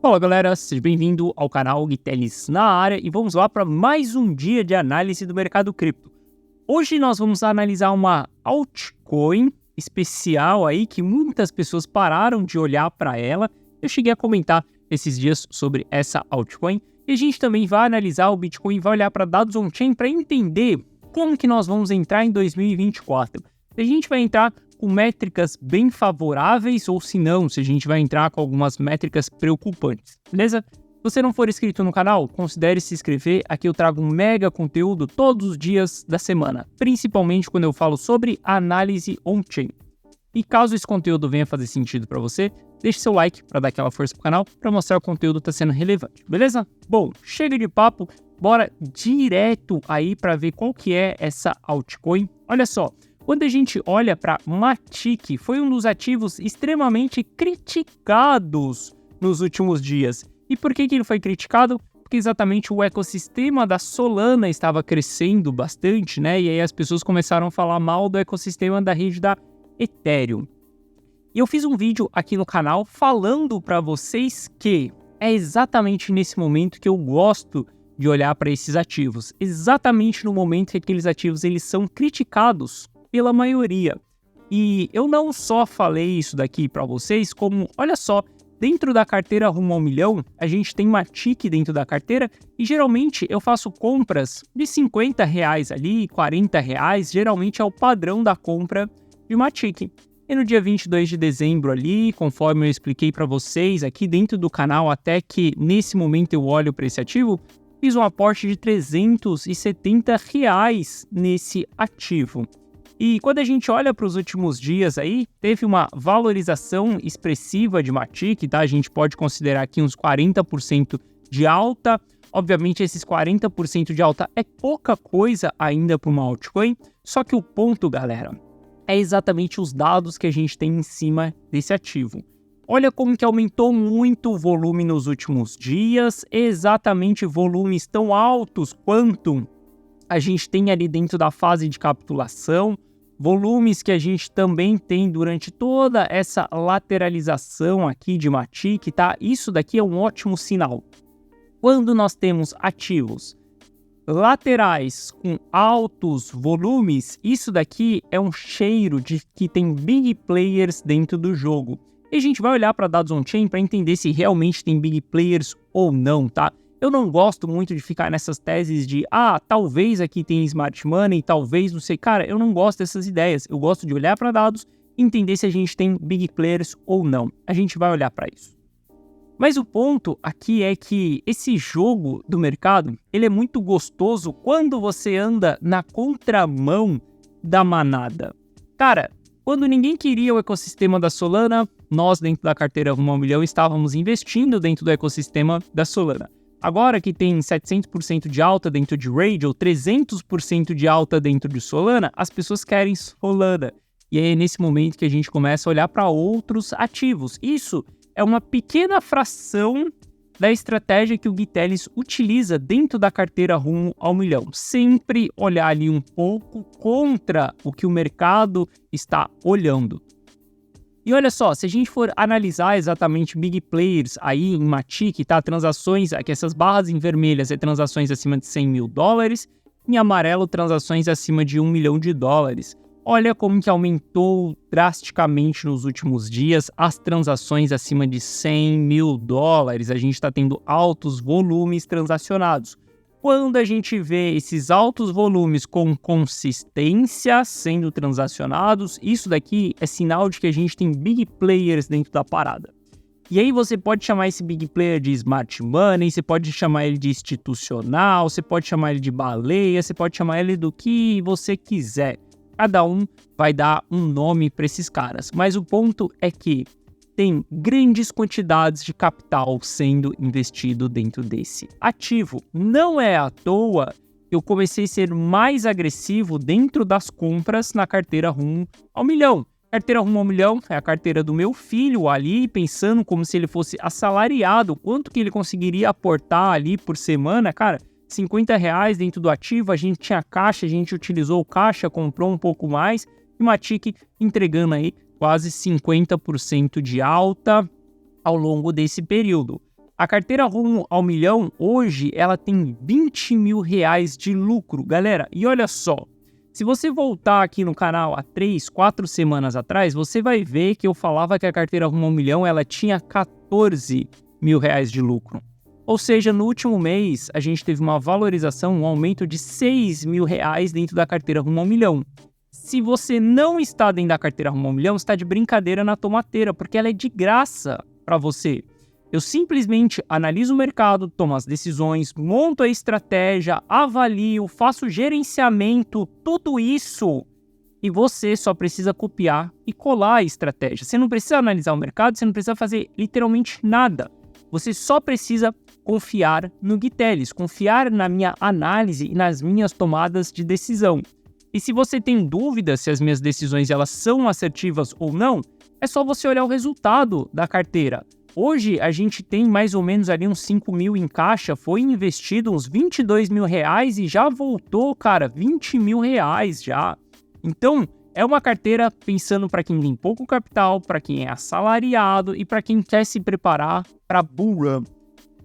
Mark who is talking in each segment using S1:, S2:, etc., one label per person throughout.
S1: Fala galera, seja bem-vindo ao canal Guitelis na área e vamos lá para mais um dia de análise do mercado cripto. Hoje nós vamos analisar uma altcoin especial aí que muitas pessoas pararam de olhar para ela. Eu cheguei a comentar esses dias sobre essa altcoin e a gente também vai analisar o Bitcoin, vai olhar para dados on-chain para entender como que nós vamos entrar em 2024. A gente vai entrar com métricas bem favoráveis ou se não, se a gente vai entrar com algumas métricas preocupantes, beleza? Se você não for inscrito no canal, considere se inscrever. Aqui eu trago um mega conteúdo todos os dias da semana, principalmente quando eu falo sobre análise on-chain. E caso esse conteúdo venha fazer sentido para você, deixe seu like para dar aquela força pro canal, para mostrar que o conteúdo está sendo relevante, beleza? Bom, chega de papo, bora direto aí para ver qual que é essa altcoin. Olha só, quando a gente olha para Matic, foi um dos ativos extremamente criticados nos últimos dias. E por que ele foi criticado? Porque exatamente o ecossistema da Solana estava crescendo bastante, né? E aí as pessoas começaram a falar mal do ecossistema da rede da Ethereum. E eu fiz um vídeo aqui no canal falando para vocês que é exatamente nesse momento que eu gosto de olhar para esses ativos. Exatamente no momento que aqueles ativos eles são criticados pela maioria. E eu não só falei isso daqui para vocês, como, olha só, dentro da carteira rumo ao milhão, a gente tem Matic dentro da carteira e geralmente eu faço compras de R$50 ali, R$40, geralmente é o padrão da compra de Matic. E no dia 22 de dezembro ali, conforme eu expliquei para vocês aqui dentro do canal, até que nesse momento eu olho para esse ativo, fiz um aporte de R$370 nesse ativo. E quando a gente olha para os últimos dias aí, teve uma valorização expressiva de Matic, tá? A gente pode considerar aqui uns 40% de alta. Obviamente, esses 40% de alta é pouca coisa ainda para uma altcoin, só que o ponto, galera, é exatamente os dados que a gente tem em cima desse ativo. Olha como que aumentou muito o volume nos últimos dias, exatamente volumes tão altos quanto a gente tem ali dentro da fase de capitulação, volumes que a gente também tem durante toda essa lateralização aqui de Matic, tá? Isso daqui é um ótimo sinal. Quando nós temos ativos laterais com altos volumes, isso daqui é um cheiro de que tem big players dentro do jogo. E a gente vai olhar para dados on-chain para entender se realmente tem big players ou não, tá? Eu não gosto muito de ficar nessas teses de, talvez aqui tem smart money, talvez não sei. Cara, eu não gosto dessas ideias. Eu gosto de olhar para dados e entender se a gente tem big players ou não. A gente vai olhar para isso. Mas o ponto aqui é que esse jogo do mercado, ele é muito gostoso quando você anda na contramão da manada. Cara, quando ninguém queria o ecossistema da Solana, nós dentro da carteira rumo ao milhão estávamos investindo dentro do ecossistema da Solana. Agora que tem 700% de alta dentro de Rage ou 300% de alta dentro de Solana, as pessoas querem Solana. E é nesse momento que a gente começa a olhar para outros ativos. Isso é uma pequena fração da estratégia que o Guitelis utiliza dentro da carteira rumo ao milhão. Sempre olhar ali um pouco contra o que o mercado está olhando. E olha só, se a gente for analisar exatamente big players aí em Matic, tá? Transações, aqui essas barras em vermelhas é transações acima de $100 mil, em amarelo transações acima de $1 milhão. Olha como que aumentou drasticamente nos últimos dias as transações acima de $100 mil. A gente está tendo altos volumes transacionados. Quando a gente vê esses altos volumes com consistência sendo transacionados, isso daqui é sinal de que a gente tem big players dentro da parada. E aí você pode chamar esse big player de smart money, você pode chamar ele de institucional, você pode chamar ele de baleia, você pode chamar ele do que você quiser. Cada um vai dar um nome para esses caras. Mas o ponto é que tem grandes quantidades de capital sendo investido dentro desse ativo. Não é à toa que eu comecei a ser mais agressivo dentro das compras na carteira rumo ao milhão. Carteira rumo ao milhão é a carteira do meu filho ali, pensando como se ele fosse assalariado, quanto que ele conseguiria aportar ali por semana, cara. R$50 dentro do ativo, a gente tinha caixa, a gente utilizou o caixa, comprou um pouco mais, e Matic entregando aí quase 50% de alta ao longo desse período. A carteira rumo ao milhão, hoje, ela tem R$20 mil de lucro, galera. E olha só, se você voltar aqui no canal há 3, 4 semanas atrás, você vai ver que eu falava que a carteira rumo ao milhão, ela tinha R$14 mil de lucro. Ou seja, no último mês, a gente teve uma valorização, um aumento de R$6 mil dentro da carteira rumo ao milhão. Se você não está dentro da carteira rumo ao milhão, está de brincadeira na tomateira, porque ela é de graça para você. Eu simplesmente analiso o mercado, tomo as decisões, monto a estratégia, avalio, faço gerenciamento, tudo isso. E você só precisa copiar e colar a estratégia. Você não precisa analisar o mercado, você não precisa fazer literalmente nada. Você só precisa confiar no Gui Teles, confiar na minha análise e nas minhas tomadas de decisão. E se você tem dúvidas se as minhas decisões elas são assertivas ou não, é só você olhar o resultado da carteira. Hoje a gente tem mais ou menos ali uns 5 mil em caixa, foi investido uns R$22 mil e já voltou, cara, R$20 mil já. Então, é uma carteira pensando para quem tem pouco capital, para quem é assalariado e para quem quer se preparar para bull run.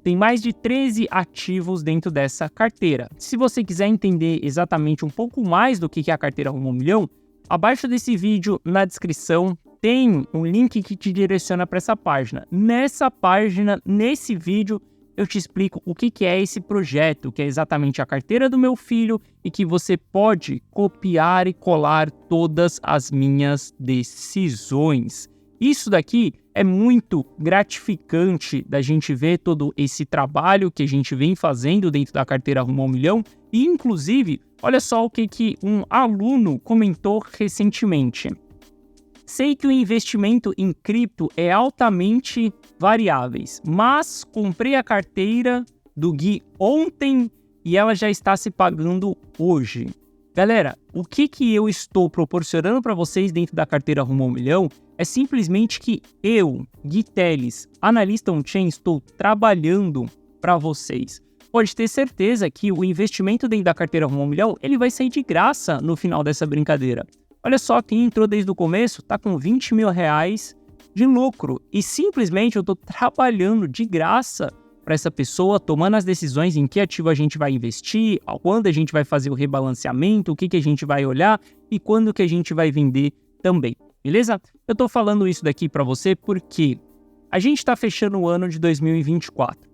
S1: Tem mais de 13 ativos dentro dessa carteira. Se você quiser entender exatamente um pouco mais do que é a carteira rumo ao milhão, abaixo desse vídeo, na descrição, tem um link que te direciona para essa página. Nessa página, nesse vídeo, eu te explico o que é esse projeto, que é exatamente a carteira do meu filho e que você pode copiar e colar todas as minhas decisões. Isso daqui é muito gratificante da gente ver todo esse trabalho que a gente vem fazendo dentro da carteira rumo ao milhão e, inclusive, olha só o que um aluno comentou recentemente. Sei que o investimento em cripto é altamente variáveis, mas comprei a carteira do Gui ontem e ela já está se pagando hoje. Galera, o que eu estou proporcionando para vocês dentro da carteira rumo ao milhão é simplesmente que eu, Gui Teles, analista on-chain, estou trabalhando para vocês. Pode ter certeza que o investimento dentro da carteira rumo ao milhão ele vai sair de graça no final dessa brincadeira. Olha só, quem entrou desde o começo está com R$20 mil de lucro e simplesmente eu estou trabalhando de graça para essa pessoa, tomando as decisões em que ativo a gente vai investir, quando a gente vai fazer o rebalanceamento, o que a gente vai olhar e quando que a gente vai vender também, beleza? Eu estou falando isso daqui para você porque a gente está fechando o ano de 2024,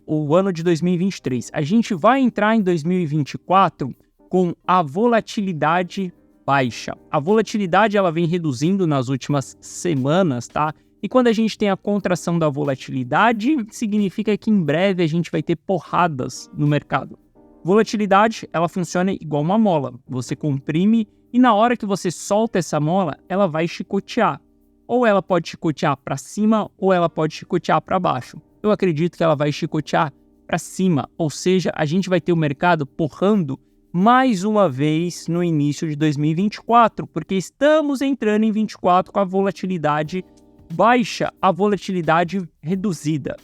S1: o ano de 2023, a gente vai entrar em 2024 com a volatilidade baixa. A volatilidade ela vem reduzindo nas últimas semanas, tá? E quando a gente tem a contração da volatilidade, significa que em breve a gente vai ter porradas no mercado. Volatilidade, ela funciona igual uma mola. Você comprime e na hora que você solta essa mola, ela vai chicotear. Ou ela pode chicotear para cima ou ela pode chicotear para baixo. Eu acredito que ela vai chicotear para cima, ou seja, a gente vai ter o mercado porrando mais uma vez no início de 2024, porque estamos entrando em 2024 com a volatilidade baixa, a volatilidade reduzida.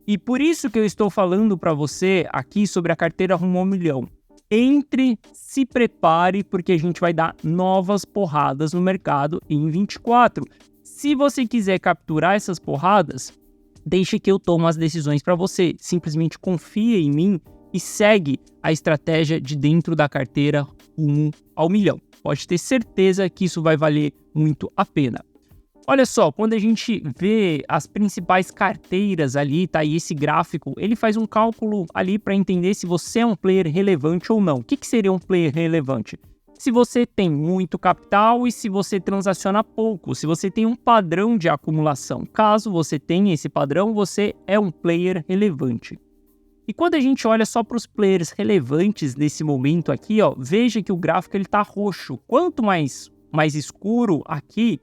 S1: E por isso que eu estou falando para você aqui sobre a carteira rumo ao milhão. Entre, se prepare, porque a gente vai dar novas porradas no mercado em 2024. Se você quiser capturar essas porradas, deixe que eu tome as decisões para você. Simplesmente confia em mim e segue a estratégia de dentro da carteira rumo ao milhão. Pode ter certeza que isso vai valer muito a pena. Olha só, quando a gente vê as principais carteiras ali, tá? E esse gráfico, ele faz um cálculo ali para entender se você é um player relevante ou não. O que seria um player relevante? Se você tem muito capital e se você transaciona pouco, se você tem um padrão de acumulação. Caso você tenha esse padrão, você é um player relevante. E quando a gente olha só para os players relevantes nesse momento aqui, ó, veja que o gráfico está roxo. Quanto mais escuro aqui,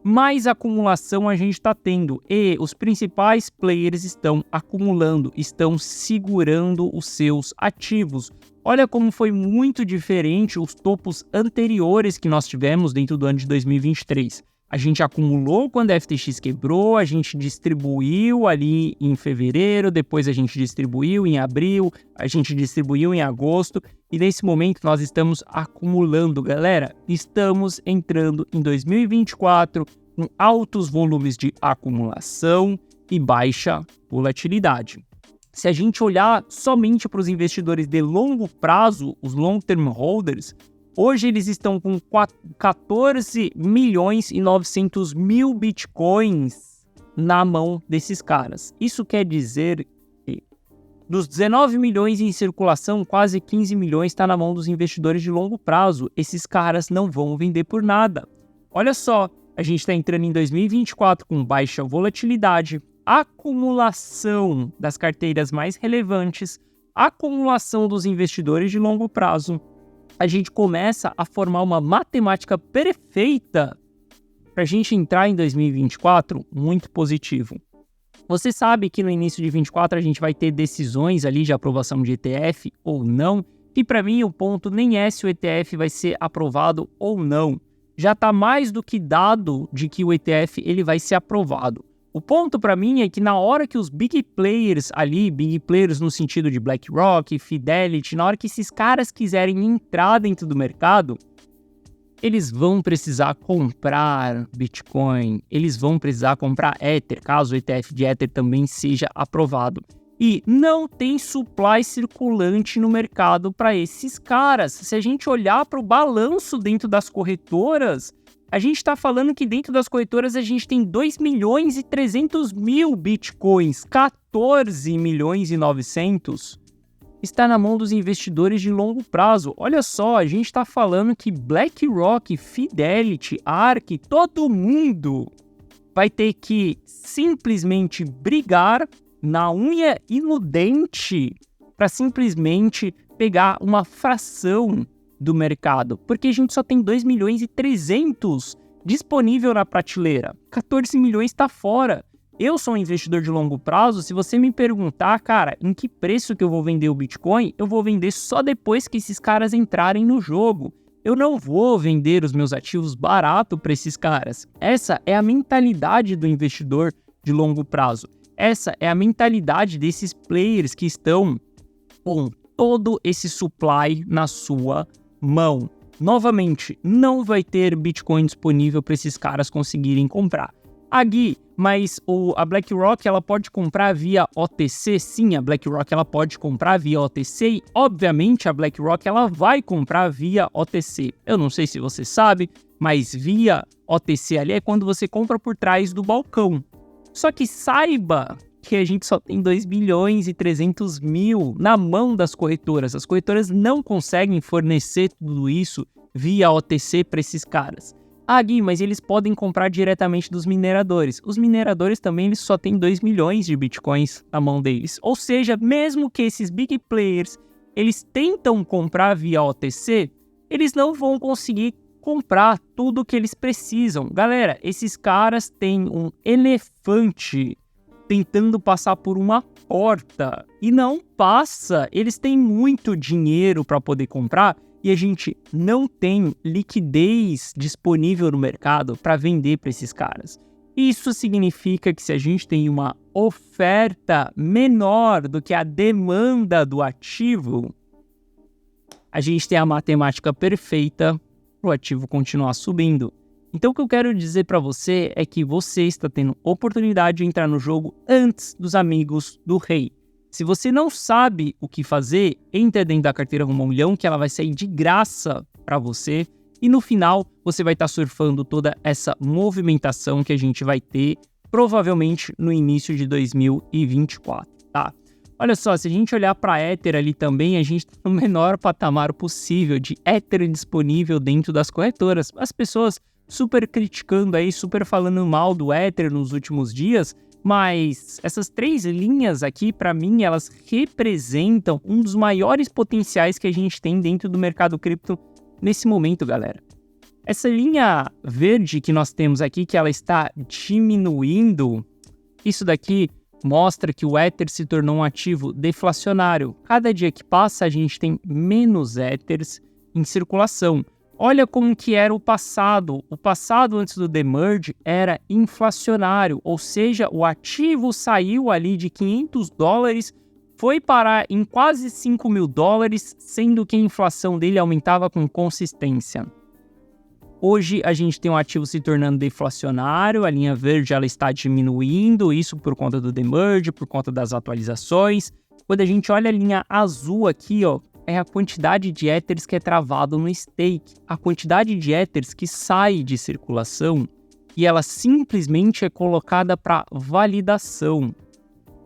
S1: mais acumulação a gente está tendo. E os principais players estão acumulando, estão segurando os seus ativos. Olha como foi muito diferente os topos anteriores que nós tivemos dentro do ano de 2023. A gente acumulou quando a FTX quebrou, a gente distribuiu ali em fevereiro, depois a gente distribuiu em abril, a gente distribuiu em agosto e nesse momento nós estamos acumulando, galera. Estamos entrando em 2024 com altos volumes de acumulação e baixa volatilidade. Se a gente olhar somente para os investidores de longo prazo, os long-term holders, hoje eles estão com 14 milhões e 900 mil bitcoins na mão desses caras. Isso quer dizer que dos 19 milhões em circulação, quase 15 milhões está na mão dos investidores de longo prazo. Esses caras não vão vender por nada. Olha só, a gente está entrando em 2024 com baixa volatilidade, acumulação das carteiras mais relevantes, acumulação dos investidores de longo prazo. A gente começa a formar uma matemática perfeita para a gente entrar em 2024 muito positivo. Você sabe que no início de 2024 a gente vai ter decisões ali de aprovação de ETF ou não, e para mim o ponto nem é se o ETF vai ser aprovado ou não. Já está mais do que dado de que o ETF ele vai ser aprovado. O ponto para mim é que na hora que os big players ali, big players no sentido de BlackRock, Fidelity, na hora que esses caras quiserem entrar dentro do mercado, eles vão precisar comprar Bitcoin, eles vão precisar comprar Ether, caso o ETF de Ether também seja aprovado. E não tem supply circulante no mercado para esses caras. Se a gente olhar para o balanço dentro das corretoras, a gente está falando que dentro das corretoras a gente tem 2 milhões e 300 mil bitcoins, 14 milhões e 900 está na mão dos investidores de longo prazo. Olha só, a gente está falando que BlackRock, Fidelity, ARK, todo mundo vai ter que simplesmente brigar na unha e no dente para simplesmente pegar uma fração do mercado, porque a gente só tem 2 milhões e 300 disponível na prateleira, 14 milhões está fora. Eu sou um investidor de longo prazo, se você me perguntar, cara, em que preço que eu vou vender o Bitcoin, eu vou vender só depois que esses caras entrarem no jogo. Eu não vou vender os meus ativos barato para esses caras. Essa é a mentalidade do investidor de longo prazo. Essa é a mentalidade desses players que estão com todo esse supply na sua mão. Novamente, não vai ter Bitcoin disponível para esses caras conseguirem comprar. Gui, mas a BlackRock ela pode comprar via OTC? Sim, a BlackRock ela pode comprar via OTC e, obviamente, a BlackRock ela vai comprar via OTC. Eu não sei se você sabe, mas via OTC ali é quando você compra por trás do balcão. Só que saiba que a gente só tem 2 bilhões e 300 mil na mão das corretoras. As corretoras não conseguem fornecer tudo isso via OTC para esses caras. Gui, mas eles podem comprar diretamente dos mineradores. Os mineradores também eles só têm 2 milhões de bitcoins na mão deles. Ou seja, mesmo que esses big players eles tentam comprar via OTC, eles não vão conseguir comprar tudo que eles precisam. Galera, esses caras têm um elefante tentando passar por uma porta e não passa. Eles têm muito dinheiro para poder comprar e a gente não tem liquidez disponível no mercado para vender para esses caras. Isso significa que se a gente tem uma oferta menor do que a demanda do ativo, a gente tem a matemática perfeita para o ativo continuar subindo. Então o que eu quero dizer para você é que você está tendo oportunidade de entrar no jogo antes dos amigos do rei. Se você não sabe o que fazer, entre dentro da carteira Rumo ao Milhão, que ela vai sair de graça para você. E no final, você vai estar surfando toda essa movimentação que a gente vai ter, provavelmente no início de 2024, tá? Olha só, se a gente olhar para Ether ali também, a gente está no menor patamar possível de Ether disponível dentro das corretoras. As pessoas super criticando aí, super falando mal do Ether nos últimos dias, mas essas 3 linhas aqui, para mim, elas representam um dos maiores potenciais que a gente tem dentro do mercado cripto nesse momento, galera. Essa linha verde que nós temos aqui, que ela está diminuindo, isso daqui mostra que o Ether se tornou um ativo deflacionário. Cada dia que passa, a gente tem menos Ethers em circulação. Olha como que era o passado. O passado antes do demerge era inflacionário, ou seja, o ativo saiu ali de $500, foi parar em quase $5.000, sendo que a inflação dele aumentava com consistência. Hoje a gente tem um ativo se tornando deflacionário, a linha verde ela está diminuindo, isso por conta do demerge, por conta das atualizações. Quando a gente olha a linha azul aqui, ó, é a quantidade de Ethers que é travado no stake, a quantidade de Ethers que sai de circulação e ela simplesmente é colocada para validação.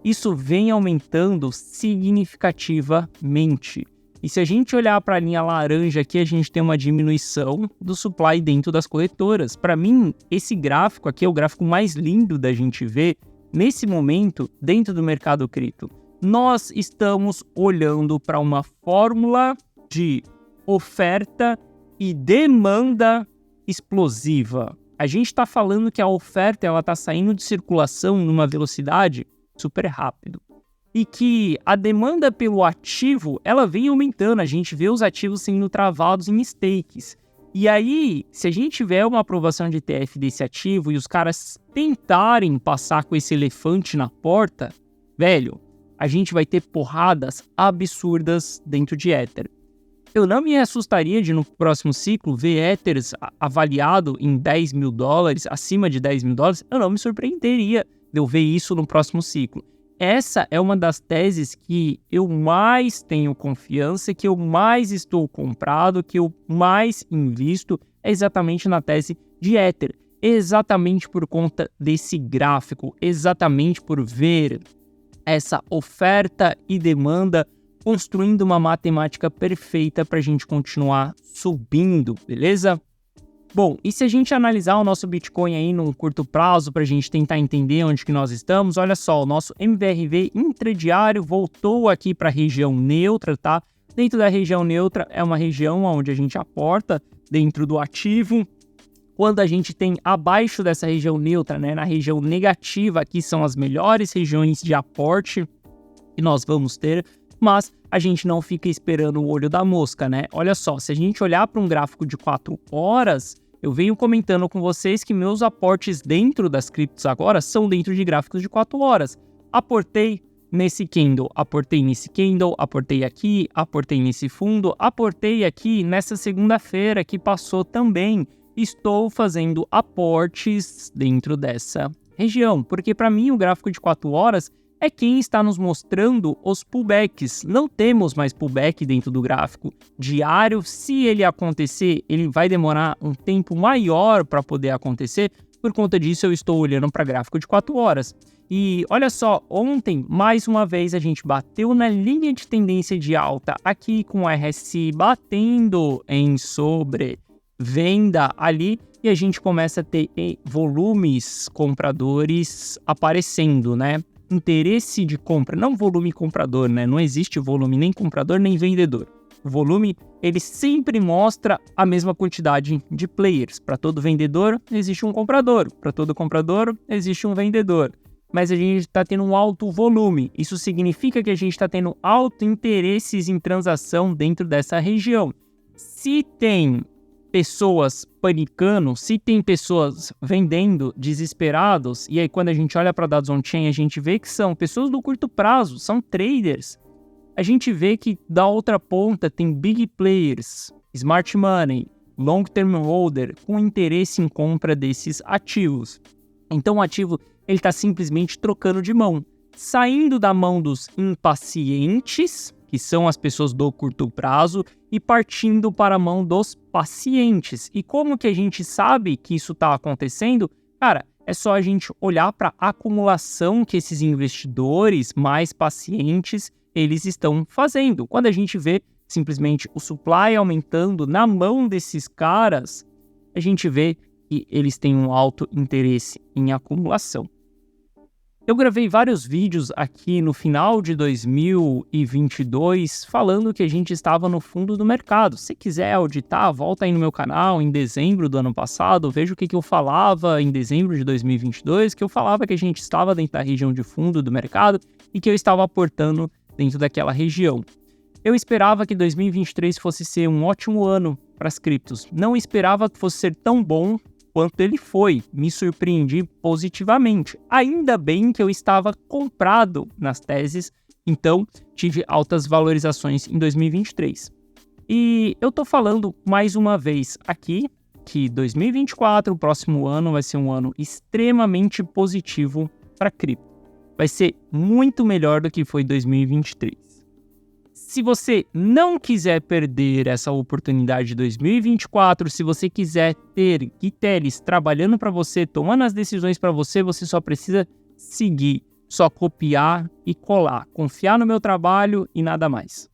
S1: Isso vem aumentando significativamente. E se a gente olhar para a linha laranja aqui, a gente tem uma diminuição do supply dentro das corretoras. Para mim, esse gráfico aqui é o gráfico mais lindo da gente ver nesse momento dentro do mercado cripto. Nós estamos olhando para uma fórmula de oferta e demanda explosiva. A gente está falando que a oferta está saindo de circulação numa velocidade super rápido. E que a demanda pelo ativo, ela vem aumentando, a gente vê os ativos sendo travados em stakes. E aí, se a gente tiver uma aprovação de ETF desse ativo e os caras tentarem passar com esse elefante na porta, velho, a gente vai ter porradas absurdas dentro de Ether. Eu não me assustaria de no próximo ciclo ver Ethers avaliado em $10 mil, acima de $10 mil, eu não me surpreenderia de eu ver isso no próximo ciclo. Essa é uma das teses que eu mais tenho confiança, que eu mais estou comprado, que eu mais invisto, é exatamente na tese de Ether. Exatamente por conta desse gráfico, exatamente por ver essa oferta e demanda construindo uma matemática perfeita para a gente continuar subindo, beleza? Bom, e se a gente analisar o nosso Bitcoin aí num curto prazo para a gente tentar entender onde que nós estamos, olha só, o nosso MVRV intradiário voltou aqui para a região neutra, tá? Dentro da região neutra é uma região onde a gente aporta dentro do ativo. Quando a gente tem abaixo dessa região neutra, né, na região negativa, aqui são as melhores regiões de aporte que nós vamos ter, mas a gente não fica esperando o olho da mosca, né? Olha só, se a gente olhar para um gráfico de 4 horas, eu venho comentando com vocês que meus aportes dentro das criptos agora são dentro de gráficos de 4 horas. Aportei nesse candle, aportei nesse candle, aportei aqui, aportei nesse fundo, aportei aqui nessa segunda-feira que passou também. Estou fazendo aportes dentro dessa região, porque para mim o gráfico de 4 horas é quem está nos mostrando os pullbacks. Não temos mais pullback dentro do gráfico diário. Se ele acontecer, ele vai demorar um tempo maior para poder acontecer. Por conta disso, eu estou olhando para gráfico de 4 horas. E olha só, ontem, mais uma vez, a gente bateu na linha de tendência de alta aqui com o RSI batendo em sobrevenda ali. E a gente começa a ter volumes compradores aparecendo, né? Interesse de compra, não volume comprador, né? Não existe volume nem comprador nem vendedor. O volume, ele sempre mostra a mesma quantidade de players. Para todo vendedor, existe um comprador. Para todo comprador, existe um vendedor. Mas a gente está tendo um alto volume. Isso significa que a gente está tendo alto interesses em transação dentro dessa região. Se tem pessoas panicando, se tem pessoas vendendo desesperados, e aí quando a gente olha para dados on-chain, a gente vê que são pessoas do curto prazo, são traders. A gente vê que da outra ponta tem big players, smart money, long term holder, com interesse em compra desses ativos. Então o ativo ele está simplesmente trocando de mão, saindo da mão dos impacientes, que são as pessoas do curto prazo, e partindo para a mão dos pacientes. E como que a gente sabe que isso está acontecendo? Cara, é só a gente olhar para a acumulação que esses investidores mais pacientes, eles estão fazendo. Quando a gente vê simplesmente o supply aumentando na mão desses caras, a gente vê que eles têm um alto interesse em acumulação. Eu gravei vários vídeos aqui no final de 2022 falando que a gente estava no fundo do mercado. Se quiser auditar, volta aí no meu canal em dezembro do ano passado, veja o que eu falava em dezembro de 2022, que eu falava que a gente estava dentro da região de fundo do mercado e que eu estava aportando dentro daquela região. Eu esperava que 2023 fosse ser um ótimo ano para as criptos. Não esperava que fosse ser tão bom quanto ele foi, me surpreendi positivamente. Ainda bem que eu estava comprado nas teses, então tive altas valorizações em 2023. E eu tô falando mais uma vez aqui que 2024, o próximo ano, vai ser um ano extremamente positivo para cripto. Vai ser muito melhor do que foi 2023. Se você não quiser perder essa oportunidade de 2024, se você quiser ter Guiteres trabalhando para você, tomando as decisões para você, você só precisa seguir, só copiar e colar, confiar no meu trabalho e nada mais.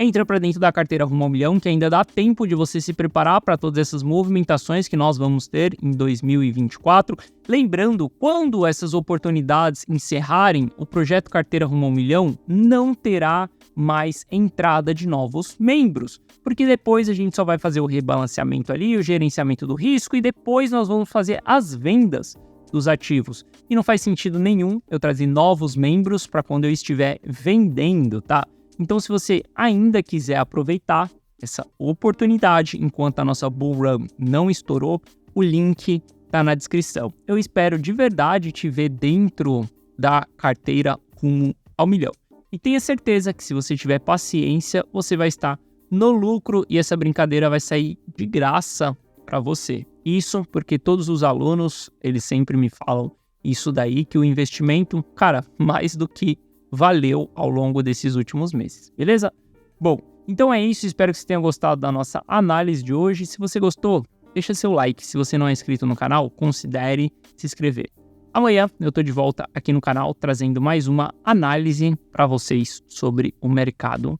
S1: Entra para dentro da carteira Rumo ao Milhão, que ainda dá tempo de você se preparar para todas essas movimentações que nós vamos ter em 2024. Lembrando, quando essas oportunidades encerrarem, o projeto Carteira Rumo ao Milhão não terá mais entrada de novos membros, porque depois a gente só vai fazer o rebalanceamento ali, o gerenciamento do risco, e depois nós vamos fazer as vendas dos ativos. E não faz sentido nenhum eu trazer novos membros para quando eu estiver vendendo, tá? Então, se você ainda quiser aproveitar essa oportunidade enquanto a nossa Bull Run não estourou, o link está na descrição. Eu espero de verdade te ver dentro da carteira Rumo ao Milhão. E tenha certeza que se você tiver paciência, você vai estar no lucro e essa brincadeira vai sair de graça para você. Isso porque todos os alunos, eles sempre me falam isso daí, que o investimento, cara, mais do que valeu ao longo desses últimos meses, beleza? Bom, então é isso, espero que você tenha gostado da nossa análise de hoje. Se você gostou, deixa seu like. Se você não é inscrito no canal, considere se inscrever. Amanhã eu tô de volta aqui no canal trazendo mais uma análise para vocês sobre o mercado,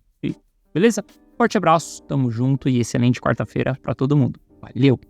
S1: beleza? Forte abraço, tamo junto e excelente quarta-feira para todo mundo. Valeu!